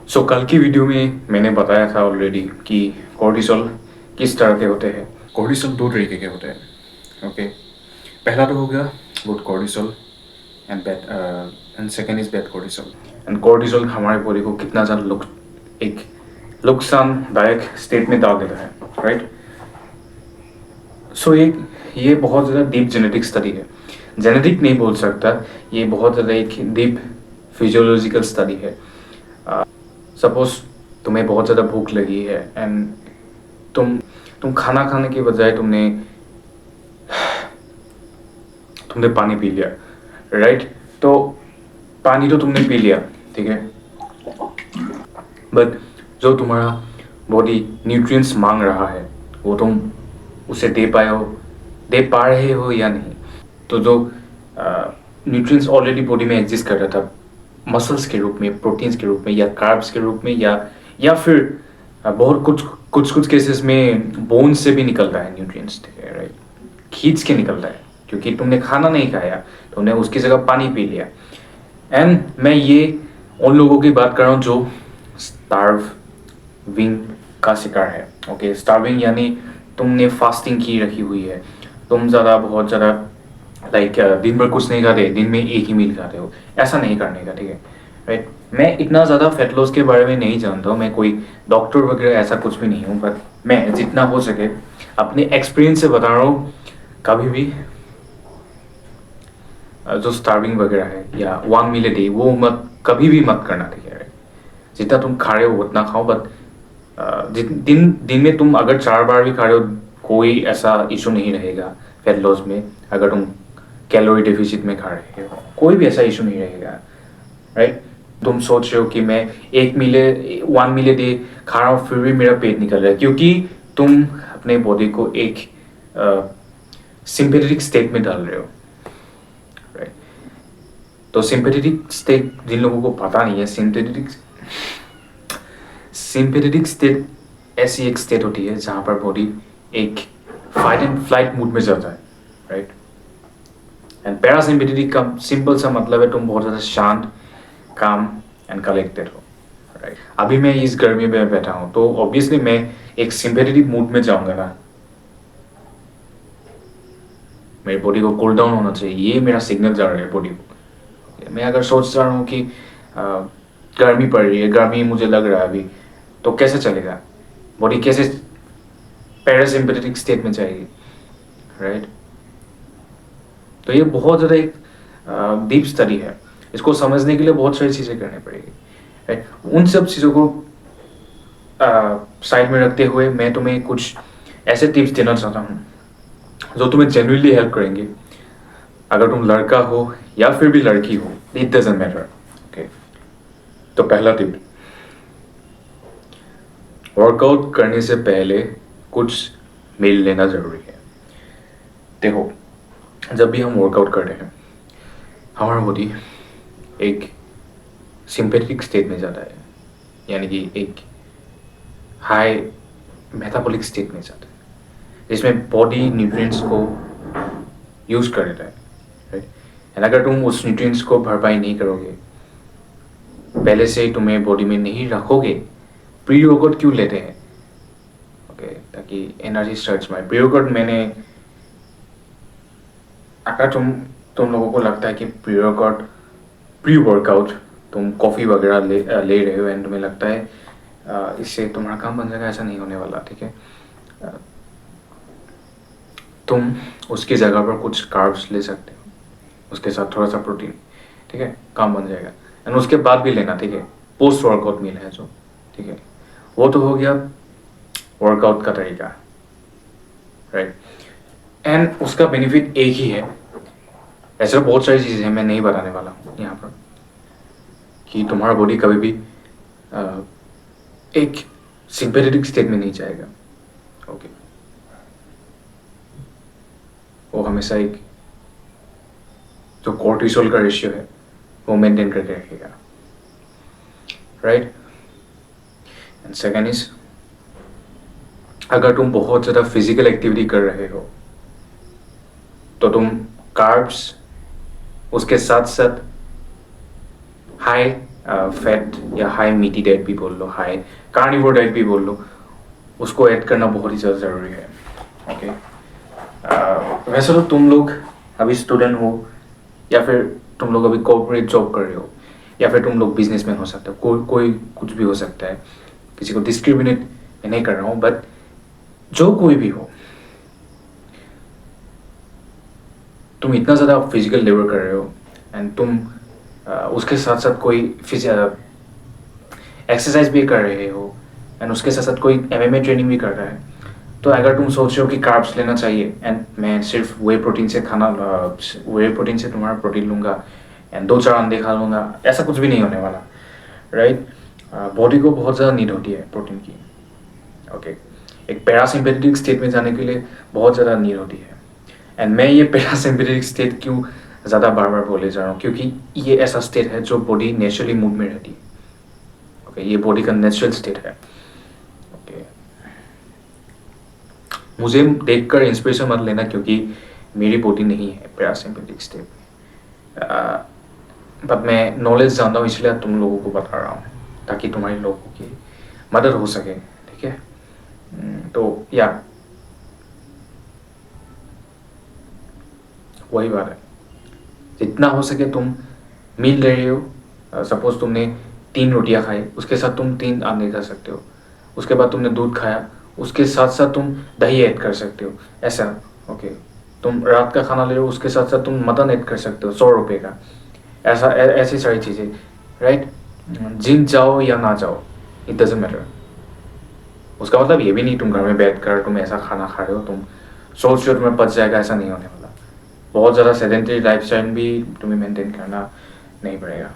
सो कल की वीडियो में मैंने बताया था ऑलरेडी कि कॉर्टिसोल किस तरह के होते हैं। कॉर्टिसोल दो तरीके के होते हैं। ओके, पहला तो हो गया good cortisol and bad and second is bad cortisol. And cortisol हमारे बॉडी को कितना ज़्यादा एक नुकसानदायक स्टेट में डाल देता है, राइट। सो ये बहुत ज़्यादा डीप जेनेटिक स्टडी है। जेनेटिक नहीं बोल सकता, ये बहुत ज़्यादा एक डीप फिजियोलॉजिकल स्टडी है। सपोज तुम्हें बहुत ज़्यादा भूख लगी है एंड तुम खाना खाने के बजाय तुमने तुमने पानी पी लिया, राइट। तो पानी तो तुमने पी लिया, ठीक है, बट जो तुम्हारा बॉडी न्यूट्रिएंट्स मांग रहा है वो तुम उसे दे पा रहे हो या नहीं। तो जो न्यूट्रिएंट्स ऑलरेडी बॉडी में एग्जिस्ट कर रहा था मसल्स के रूप में, प्रोटीन्स के रूप में या कार्ब्स के रूप में या फिर बहुत कुछ केसेस में बोन से भी निकलता है न्यूट्रिएंट्स, ठीक है, राइट। खींच के निकलता है क्योंकि तुमने खाना नहीं खाया, तुमने उसकी जगह पानी पी लिया। एंड मैं ये उन लोगों की बात कर रहा हूँ जो स्टार्विंग का शिकार है। ओके, स्टार्विंग यानी तुमने फास्टिंग की रखी हुई है, तुम बहुत ज़्यादा लाइक दिन भर कुछ नहीं खाते, दिन में एक ही मील खाते हो। ऐसा नहीं करने का, ठीक है, राइट। मैं इतना ज़्यादा फैट लॉस के बारे में नहीं जानता हूँ, मैं कोई डॉक्टर वगैरह ऐसा कुछ भी नहीं हूँ, बट मैं जितना हो सके अपने एक्सपीरियंस से बता रहा हूँ। कभी भी जो स्टार्विंग वगैरह है या 1 मील अ डे वो कभी भी मत करना, ठीक है, राइट। जितना तुम खा रहे हो उतना खाओ, बट दिन में तुम अगर 4 बार भी खा रहे हो कोई ऐसा इशू नहीं रहेगा फैट लॉस में। अगर तुम कैलोरी डेफिसिट में खा रहे हो कोई भी ऐसा इशू नहीं रहेगा, राइट। तुम सोच रहे हो कि मैं 1 मील डे खा रहा हूँ फिर भी मेरा पेट निकल रहा है, क्योंकि तुम अपने बॉडी को एक सिंपैथेटिक स्टेट में डाल रहे हो, राइट। तो सिंपैथेटिक स्टेट जिन लोगों को पता नहीं है, सिंपैथेटिक स्टेट ऐसी एक स्टेट होती है जहाँ पर बॉडी एक फाइट एंड फ्लाइट मूड में जाता है, राइट। एंड पैरासिम्पैथेटिक का सिंपल सा मतलब है तुम बहुत ज़्यादा शांत, काम एंड कलेक्टेड हो, राइट। अभी मैं इस गर्मी में बैठा हूँ तो ऑब्वियसली मैं एक सिंपैथेटिक मूड में जाऊंगा ना, मेरी बॉडी को कूल डाउन होना चाहिए, ये मेरा सिग्नल जा रहा है बॉडी को। मैं अगर सोच रहा हूँ कि गर्मी पड़ रही है, गर्मी मुझे लग रहा है अभी, तो कैसे चलेगा, बॉडी कैसे पैरासिम्पैथेटिक स्टेट में जाएगी, राइट। तो ये बहुत ज़्यादा एक डीप स्टडी है, इसको समझने के लिए बहुत सारी चीज़ें करनी पड़ेगी, राइट। उन सब चीज़ों को साइड में रखते हुए मैं तुम्हें कुछ ऐसे टिप्स देना चाहता हूँ जो तुम्हें जेन्युइनली हेल्प करेंगे। अगर तुम लड़का हो या फिर भी लड़की हो, इट डजंट मैटर, ओके। तो पहला टिप, वर्कआउट करने से पहले कुछ मील लेना ज़रूरी है। देखो, जब भी हम वर्कआउट कर रहे हैं हमारा बॉडी एक सिंपैथेटिक स्टेट में जाता है, यानी कि एक हाई मेटाबॉलिक स्टेट में जाता है जिसमें बॉडी न्यूट्रिएंट्स को यूज कर लेता है, राइट। एंड अगर तुम उस न्यूट्रिएंट्स को भरपाई नहीं करोगे, पहले से ही तुम्हें बॉडी में नहीं रखोगे, प्री वर्कआउट क्यों लेते हैं, ओके, ताकि एनर्जी सर्च में। प्री वर्कआउट मैंने, अगर तुम लोगों को लगता है कि प्री वर्कआउट तुम कॉफ़ी वगैरह ले रहे हो एंड तुम्हें लगता है इससे तुम्हारा काम बन जाएगा, ऐसा नहीं होने वाला, ठीक है। तुम उसकी जगह पर कुछ कार्ब्स ले सकते हो, उसके साथ थोड़ा सा प्रोटीन, ठीक है, काम बन जाएगा। एंड उसके बाद भी लेना, ठीक है, पोस्ट वर्कआउट मील है जो, ठीक है। वो तो हो गया वर्कआउट का तरीका, राइट। एंड उसका बेनिफिट एक ही है, ऐसे बहुत सारी चीज़ें हैं, मैं नहीं बताने वाला हूँ यहाँ पर, कि तुम्हारा बॉडी कभी भी एक सिंपैथेटिक स्टेट में नहीं जाएगा, ओके। वो हमेशा एक जो कॉर्टिसोल का रेशियो है वो मेंटेन करके रखेगा, राइट। एंड सेकेंड इज, अगर तुम बहुत ज़्यादा फिजिकल एक्टिविटी कर रहे हो तो तुम कार्ब्स उसके साथ साथ हाई फैट या हाई मीटी डाइट भी बोल लो, हाई कार्निवोर डाइट भी बोल लो, उसको ऐड करना बहुत ही ज़्यादा ज़रूरी है। ओके, वैसे तो तुम लोग अभी स्टूडेंट हो, या फिर तुम लोग अभी कॉर्पोरेट जॉब कर रहे हो, या फिर तुम लोग बिजनेसमैन हो सकते हो, कोई कुछ भी हो सकता है, किसी को डिस्क्रिमिनेट नहीं कर रहा हूँ, बट जो कोई भी हो, तुम इतना ज़्यादा फिजिकल लेबर कर रहे हो एंड तुम उसके साथ साथ कोई एक्सरसाइज भी कर रहे हो एंड उसके साथ साथ कोई एमएमए ट्रेनिंग भी कर रहा है, तो अगर तुम सोच रहे हो कि कार्ब्स लेना चाहिए एंड मैं सिर्फ वे प्रोटीन से तुम्हारा प्रोटीन लूँगा एंड 2-4 अंडे खा लूँगा, ऐसा कुछ भी नहीं होने वाला, राइट। बॉडी को बहुत ज़्यादा नीड होती है प्रोटीन की। ओके, एक पैरासिम्पेथेटिक स्टेट में जाने के लिए बहुत ज़्यादा नीड होती है। एंड मैं ये पैरासिम्पेथेटिक स्टेट क्यों ज़्यादा बार बार बोले जा रहा हूँ, क्योंकि ये ऐसा स्टेट है जो बॉडी नेचुरली मूड में रहती है। ओके, ये बॉडी का नेचुरल स्टेट है। ओके, मुझे देखकर इंस्पिरेशन मत लेना, क्योंकि मेरी बॉडी नहीं है पैरासिम्पेथेटिक स्टेट, बट मैं नॉलेज जानता हूँ, इसलिए तुम लोगों को बता रहा हूँ ताकि तुम्हारे लोगों की मदद हो सके, ठीक है। तो या वही बात है, जितना हो सके तुम मील ले रहे हो, सपोज तुमने 3 रोटियां खाई, उसके साथ तुम 3 अंडे खा सकते हो, उसके बाद तुमने दूध खाया, उसके साथ साथ तुम दही ऐड कर सकते हो, ऐसा। ओके, तुम रात का खाना ले रहे हो, उसके साथ साथ तुम मटन ऐड कर सकते हो 100 रुपये का, ऐसा ऐसी सारी चीज़ें, राइट। जिम जाओ या ना जाओ, इट डजेंट मैटर। उसका मतलब ये भी नहीं तुम घर में बैठ कर तुम ऐसा खाना खा रहे हो, तुम सोच रहे हो तुम्हें पच जाएगा, ऐसा नहीं होने वाला। बहुत ज़्यादा सेडेंटरी लाइफस्टाइल भी तुम्हें मेंटेन करना नहीं पड़ेगा।